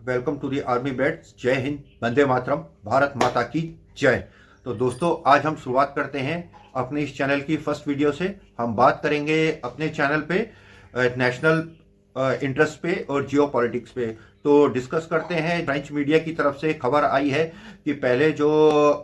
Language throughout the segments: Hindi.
Welcome to the army bats. जय हिंद, वंदे मातरम, भारत माता की जय। तो दोस्तों, आज हम शुरुआत करते हैं अपने इस चैनल की फर्स्ट वीडियो से। हम बात करेंगे अपने चैनल पे नेशनल इंटरेस्ट पे और जियो पॉलिटिक्स पे। तो डिस्कस करते हैं। फ्रेंच मीडिया की तरफ से खबर आई है कि पहले जो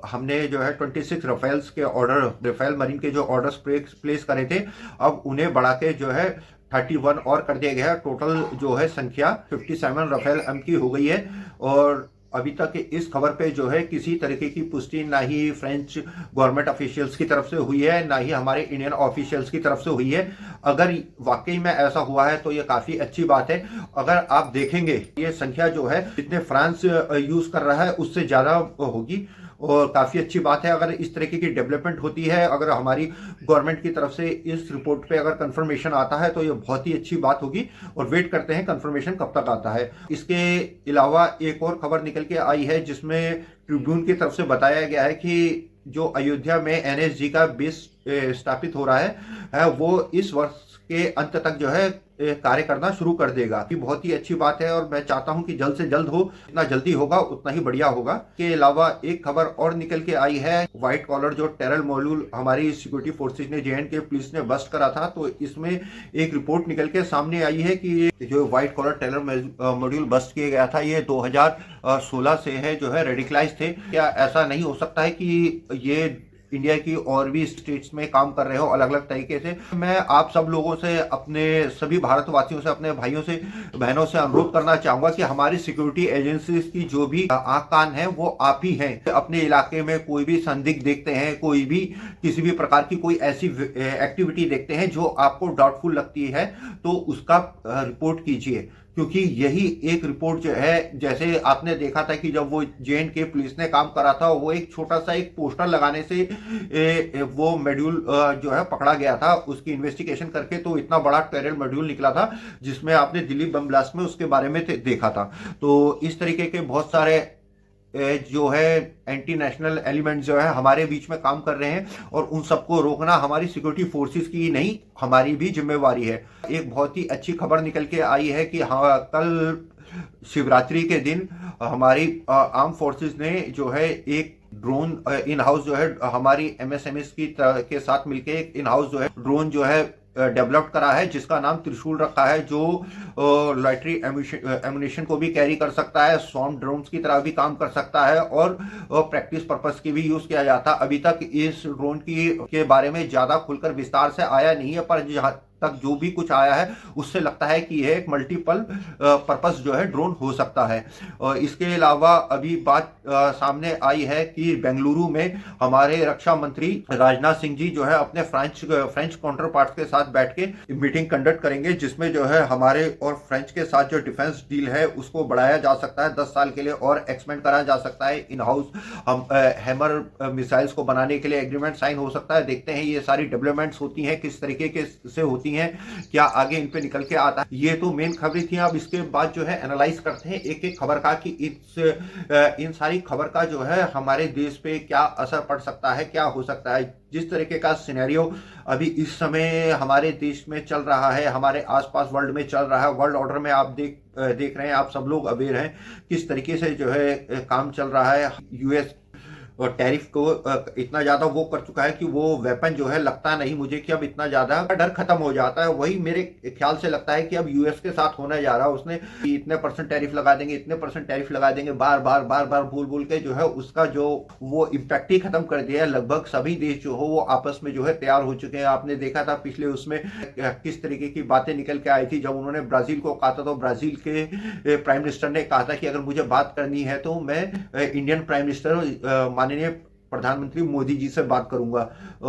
हमने जो है 26 राफेल्स के ऑर्डर, राफेल मरीन के जो ऑर्डर्स प्लेस करे थे, अब उन्हें बढ़ा के जो है 31 और कर दिया गया है। टोटल जो है संख्या 57 राफेल एम की हो गई है। और अभी तक इस खबर पे जो है किसी तरीके की पुष्टि ना ही फ्रेंच गवर्नमेंट ऑफिशियल्स की तरफ से हुई है, ना ही हमारे इंडियन ऑफिशियल्स की तरफ से हुई है। अगर वाकई में ऐसा हुआ है तो ये काफी अच्छी बात है। अगर आप देखेंगे ये संख्या जो है जितने फ्रांस यूज कर रहा है उससे ज्यादा होगी और काफ़ी अच्छी बात है। अगर इस तरीके की डेवलपमेंट होती है, अगर हमारी गवर्नमेंट की तरफ से इस रिपोर्ट पे अगर कंफर्मेशन आता है तो ये बहुत ही अच्छी बात होगी। और वेट करते हैं कंफर्मेशन कब तक आता है। इसके अलावा एक और खबर निकल के आई है जिसमें ट्रिब्यून की तरफ से बताया गया है कि जो अयोध्या में एनएसजी का बेस स्थापित हो रहा है वो इस वर्ष के अंत तक जो है कार्य करना शुरू कर देगा। ये बहुत ही अच्छी बात है और मैं चाहता हूं कि जल्द से जल्द हो। जितना जल्दी होगा उतना ही बढ़िया होगा। के अलावा एक खबर और निकल के आई है, व्हाइट कॉलर जो टेरर मॉड्यूल हमारी सिक्योरिटी फोर्सेज ने, जेएंडके पुलिस ने बस्ट करा था, तो इसमें एक रिपोर्ट निकल के सामने आई है कि जो white collar terror module bust किया गया था ये 2016 से है जो है रेडिकलाइज थे। क्या ऐसा नहीं हो सकता है कि ये इंडिया की और भी स्टेट्स में काम कर रहे हो अलग अलग तरीके से? मैं आप सब लोगों से, अपने सभी भारतवासियों से, अपने भाइयों से, बहनों से अनुरोध करना चाहूंगा कि हमारी सिक्योरिटी एजेंसीज की जो भी आंख कान है वो आप ही हैं। अपने इलाके में कोई भी संदिग्ध देखते हैं, कोई भी किसी भी प्रकार की कोई ऐसी एक्टिविटी देखते हैं जो आपको डाउटफुल लगती है, तो उसका रिपोर्ट कीजिए। क्योंकि यही एक रिपोर्ट जो है, जैसे आपने देखा था कि जब वो जेएंडके पुलिस ने काम करा था, वो एक छोटा सा एक पोस्टर लगाने से वो मॉड्यूल जो है पकड़ा गया था। उसकी इन्वेस्टिगेशन करके तो इतना बड़ा टेरर मॉड्यूल निकला था जिसमें आपने दिल्ली बम ब्लास्ट में उसके बारे में देखा था। तो इस तरीके के बहुत सारे जो है एंटी नेशनल एलिमेंट जो है हमारे बीच में काम कर रहे हैं और उन सबको रोकना हमारी सिक्योरिटी फोर्सेस की नहीं, हमारी भी जिम्मेवारी है। एक बहुत ही अच्छी खबर निकल के आई है कि हाँ, कल शिवरात्रि के दिन हमारी आर्म फोर्सेस ने जो है एक ड्रोन इन हाउस जो है हमारी एमएसएमएस के साथ मिलकर एक इन हाउस जो है ड्रोन जो है डेवलप करा है, जिसका नाम त्रिशूल रखा है, जो लॉटरी एम्यूनिशन को भी कैरी कर सकता है, स्वॉर्म ड्रोन्स की तरह भी काम कर सकता है और प्रैक्टिस पर्पस के भी यूज किया जाता। अभी तक इस ड्रोन के बारे में ज्यादा खुलकर विस्तार से आया नहीं है, पर जहां तक जो भी कुछ आया है उससे लगता है कि यह एक मल्टीपल पर्पस जो है ड्रोन हो सकता है। इसके अलावा अभी बात सामने आई है कि बेंगलुरु में हमारे रक्षा मंत्री राजनाथ सिंह जी जो है अपने फ्रेंच काउंटर पार्ट के साथ बैठ के मीटिंग कंडक्ट करेंगे, जिसमें जो है हमारे और फ्रेंच के साथ जो डिफेंस डील है उसको बढ़ाया जा सकता है, 10 साल के लिए और एक्सपेंड करा जा सकता है। इन हाउस हम हैमर मिसाइल्स को बनाने के लिए एग्रीमेंट साइन हो सकता है। देखते हैं ये सारी डेवलपमेंट्स होती हैं किस तरीके के से होती हैं, क्या आगे इन पे निकल के आता है। ये तो मेन खबरें थी। अब इसके बाद जो है एनालाइज करते हैं एक एक खबर का कि इन सारी खबर का जो है हमारे देश पे क्या असर पड़ सकता है, क्या हो सकता है। जिस तरीके का सिनेरियो अभी इस समय हमारे देश में चल रहा है, हमारे आसपास वर्ल्ड में चल रहा है, वर्ल्ड ऑर्डर में आप देख रहे हैं, आप सब लोग अवेयर हैं किस तरीके से जो है काम चल रहा है। यूएस और टैरिफ को इतना ज्यादा वो कर चुका है कि वो वेपन जो है, लगता नहीं मुझे कि अब इतना ज्यादा डर खत्म हो जाता है। वही मेरे ख्याल से लगता है कि अब यूएस के साथ होने जा रहा है। उसने इतने % टैरिफ लगा देंगे, इतने % टैरिफ लगा देंगे, बार बार बोल के जो है उसका जो वो इम्पैक्ट ही खत्म कर दिया है। लगभग सभी देश जो हो वो आपस में जो है तैयार हो चुके हैं। आपने देखा था पिछले उसमें किस तरीके की बातें निकल के आई थी जब उन्होंने ब्राजील को कहा था, तो ब्राजील के प्राइम मिनिस्टर ने कहा था कि अगर मुझे बात करनी है तो मैं इंडियन प्राइम मिनिस्टर माननीय प्रधानमंत्री मोदी जी से बात करूंगा।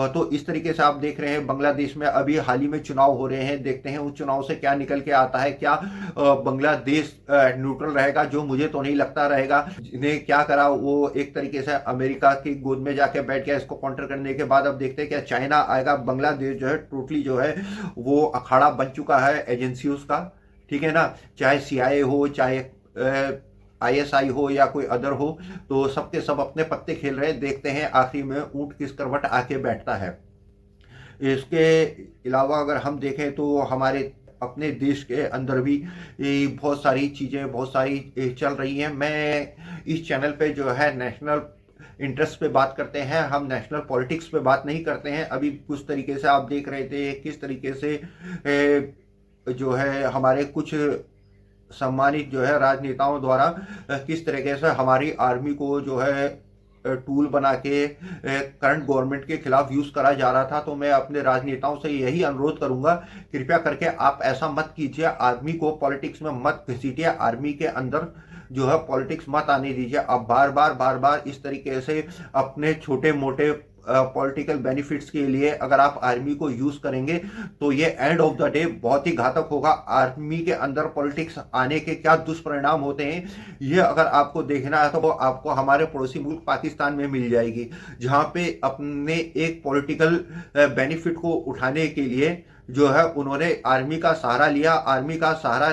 तो इस तरीके से आप देख रहे हैं बांग्लादेश में अभी हाल ही में चुनाव हो रहे हैं। देखते हैं उस चुनाव से क्या निकल के आता है। क्या बांग्लादेश न्यूट्रल रहेगा, जो मुझे तो नहीं लगता रहेगा। जिन्हें क्या करा वो एक तरीके से अमेरिका की गोद में जाके बैठ गया इसको काउंटर करने के बाद। अब देखते हैं क्या चाइना आएगा। बांग्लादेश जो है टोटली जो है वो अखाड़ा बन चुका है एजेंसियों का, ठीक है ना, चाहे सीआईए हो, चाहे आईएसआई हो या कोई अदर हो, तो सबके सब अपने पत्ते खेल रहे हैं। देखते हैं आखिरी में ऊंट किस करवट आके बैठता है। इसके अलावा अगर हम देखें तो हमारे अपने देश के अंदर भी बहुत सारी चीज़ें बहुत सारी चल रही हैं। मैं इस चैनल पे जो है नेशनल इंटरेस्ट पे बात करते हैं, हम नेशनल पॉलिटिक्स पे बात नहीं करते हैं। अभी कुछ तरीके से आप देख रहे थे किस तरीके से जो है हमारे कुछ सम्मानित जो है राजनेताओं द्वारा किस तरीके से हमारी आर्मी को जो है टूल बना के करंट गवर्नमेंट के खिलाफ यूज करा जा रहा था। तो मैं अपने राजनेताओं से यही अनुरोध करूंगा, कृपया करके आप ऐसा मत कीजिए, आर्मी को पॉलिटिक्स में मत घसीटिए, आर्मी के अंदर जो है पॉलिटिक्स मत आने दीजिए। आप बार बार इस तरीके से अपने छोटे मोटे पॉलिटिकल बेनिफिट्स के लिए अगर आप आर्मी को यूज करेंगे तो ये एंड ऑफ द डे बहुत ही घातक होगा। आर्मी के अंदर पॉलिटिक्स आने के क्या दुष्परिणाम होते हैं ये अगर आपको देखना है तो वो आपको हमारे पड़ोसी मुल्क पाकिस्तान में मिल जाएगी, जहां पे अपने एक पॉलिटिकल बेनिफिट को उठाने के लिए जो है उन्होंने आर्मी का सहारा लिया। आर्मी का सहारा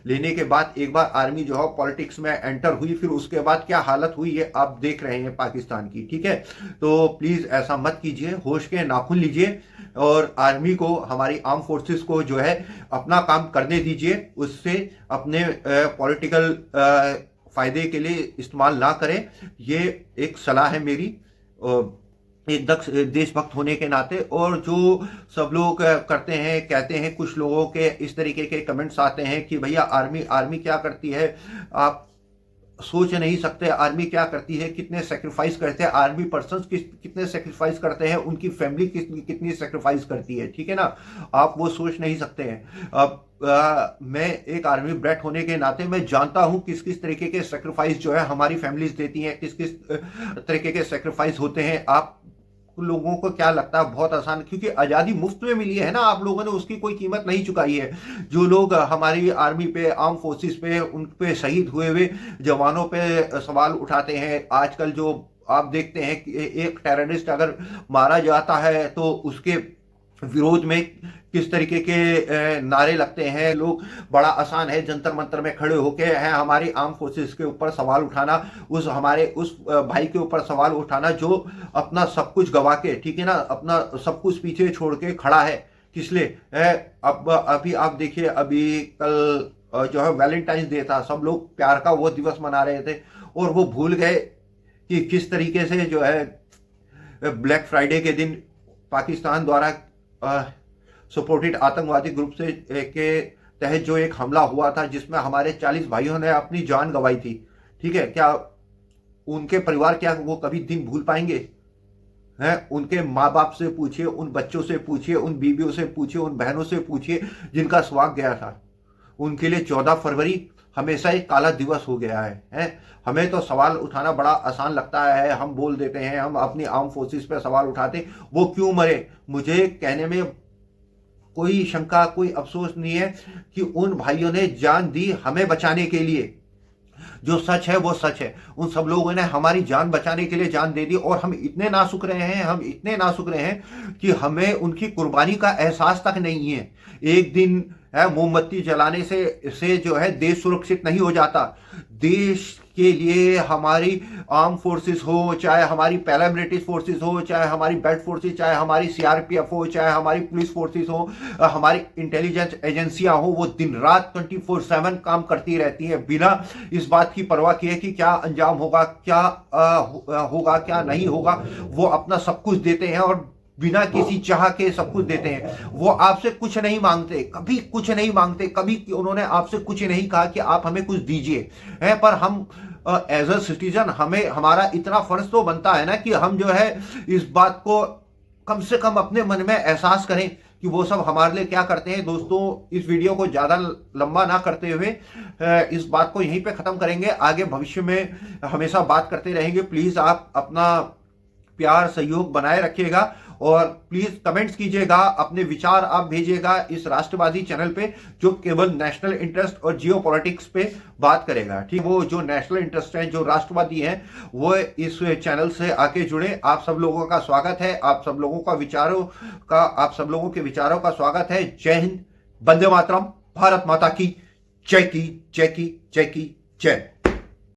लेने के बाद एक बार आर्मी जो है पॉलिटिक्स में एंटर हुई, फिर उसके बाद क्या हालत हुई ये आप देख रहे हैं पाकिस्तान की। ठीक है, तो प्लीज ऐसा मत कीजिए, होश के नाखून लीजिए और आर्मी को, हमारी आर्म फोर्सेस को जो है अपना काम करने दीजिए, उससे अपने पॉलिटिकल फायदे के लिए इस्तेमाल ना करें। ये एक सलाह है मेरी एक देशभक्त होने के नाते। और जो सब लोग करते हैं, कहते हैं, कुछ लोगों के इस तरीके के कमेंट्स आते हैं कि भैया आर्मी क्या करती है, आप सोच नहीं सकते आर्मी क्या करती है, कितने सेक्रीफाइस करते हैं आर्मी पर्सन्स, कितने सेक्रीफाइस करते हैं, उनकी फैमिली कितनी सेक्रीफाइस करती है। ठीक है ना, आप वो सोच नहीं सकते हैं। अब मैं एक आर्मी ब्रेट होने के नाते मैं जानता हूं किस किस तरीके के सेक्रीफाइस जो है हमारी फैमिलीज देती हैं, किस किस तरीके के सेक्रीफाइस होते हैं। आप लोगों को क्या लगता है बहुत आसान, क्योंकि आज़ादी मुफ्त में मिली है ना, आप लोगों ने उसकी कोई कीमत नहीं चुकाई है। जो लोग हमारी आर्मी पे, आर्म फोर्सेस पे, उन पे शहीद हुए हुए जवानों पे सवाल उठाते हैं। आजकल जो आप देखते हैं कि एक टेररिस्ट अगर मारा जाता है तो उसके विरोध में किस तरीके के नारे लगते हैं लोग। बड़ा आसान है जंतर मंतर में खड़े होके है हमारी आर्म फोर्सेस के ऊपर सवाल उठाना, उस भाई के ऊपर सवाल उठाना जो अपना सब कुछ गवा के, ठीक है ना, अपना सब कुछ पीछे छोड़ के खड़ा है। किस लिए है? अब अभी आप देखिए, अभी कल जो है वैलेंटाइंस डे था, सब लोग प्यार का वो दिवस मना रहे थे और वो भूल गए कि किस तरीके से जो है ब्लैक फ्राइडे के दिन पाकिस्तान द्वारा सपोर्टेड आतंकवादी ग्रुप से के तहत जो एक हमला हुआ था जिसमें हमारे 40 भाइयों ने अपनी जान गंवाई थी। ठीक है, क्या उनके परिवार, क्या वो कभी दिन भूल पाएंगे? हैं, उनके माँ बाप से पूछिए, उन बच्चों से पूछिए, उन बीवियों से पूछिए, उन बहनों से पूछिए जिनका सुहाग गया था। उनके लिए 14 फरवरी हमेशा एक काला दिवस हो गया है। हमें तो सवाल उठाना बड़ा आसान लगता है, हम बोल देते हैं, हम अपनी आर्म फोर्सेस पे सवाल उठाते, वो क्यों मरे। मुझे कहने में कोई शंका, कोई अफसोस नहीं है कि उन भाइयों ने जान दी हमें बचाने के लिए। जो सच है वो सच है, उन सब लोगों ने हमारी जान बचाने के लिए जान दे दी और हम इतने नासुक रहे हैं, हम इतने नासुक रहे हैं कि हमें उनकी कुर्बानी का एहसास तक नहीं है। एक दिन मोमबत्ती जलाने से जो है देश सुरक्षित नहीं हो जाता। देश के लिए हमारी आर्म फोर्सेस हो, चाहे हमारी पैरामिलिट्री फोर्सेस हो, चाहे हमारी बेल्ट फोर्सेस, चाहे हमारी सीआरपीएफ हो, चाहे हमारी पुलिस फोर्सेस हो, हमारी इंटेलिजेंस एजेंसियां हो, वो दिन रात 24/7 काम करती रहती हैं बिना इस बात की परवाह किए कि क्या अंजाम होगा, क्या होगा, क्या नहीं होगा। वो अपना सब कुछ देते हैं और बिना किसी चाह के सब कुछ देते हैं। वो आपसे कुछ नहीं मांगते, कभी कुछ नहीं मांगते, कभी उन्होंने आपसे कुछ नहीं कहा कि आप हमें कुछ दीजिए है। पर हम एज अ सिटीजन, हमें हमारा इतना फर्ज तो बनता है ना कि हम जो है इस बात को कम से कम अपने मन में एहसास करें कि वो सब हमारे लिए क्या करते हैं। दोस्तों, इस वीडियो को ज़्यादा लंबा ना करते हुए इस बात को यहीं पे ख़त्म करेंगे। आगे भविष्य में हमेशा बात करते रहेंगे। प्लीज़ आप अपना प्यार सहयोग बनाए रखिएगा और प्लीज कमेंट्स कीजिएगा, अपने विचार आप भेजिएगा इस राष्ट्रवादी चैनल पे जो केवल नेशनल इंटरेस्ट और जियो पॉलिटिक्स पे बात करेगा। ठीक, वो जो नेशनल इंटरेस्ट है, जो राष्ट्रवादी हैं, वो इस चैनल से आके जुड़े। आप सब लोगों का स्वागत है, आप सब लोगों के विचारों का स्वागत है। जय हिंद, वंदे मातरम, भारत माता की जय की जय की जय की जय।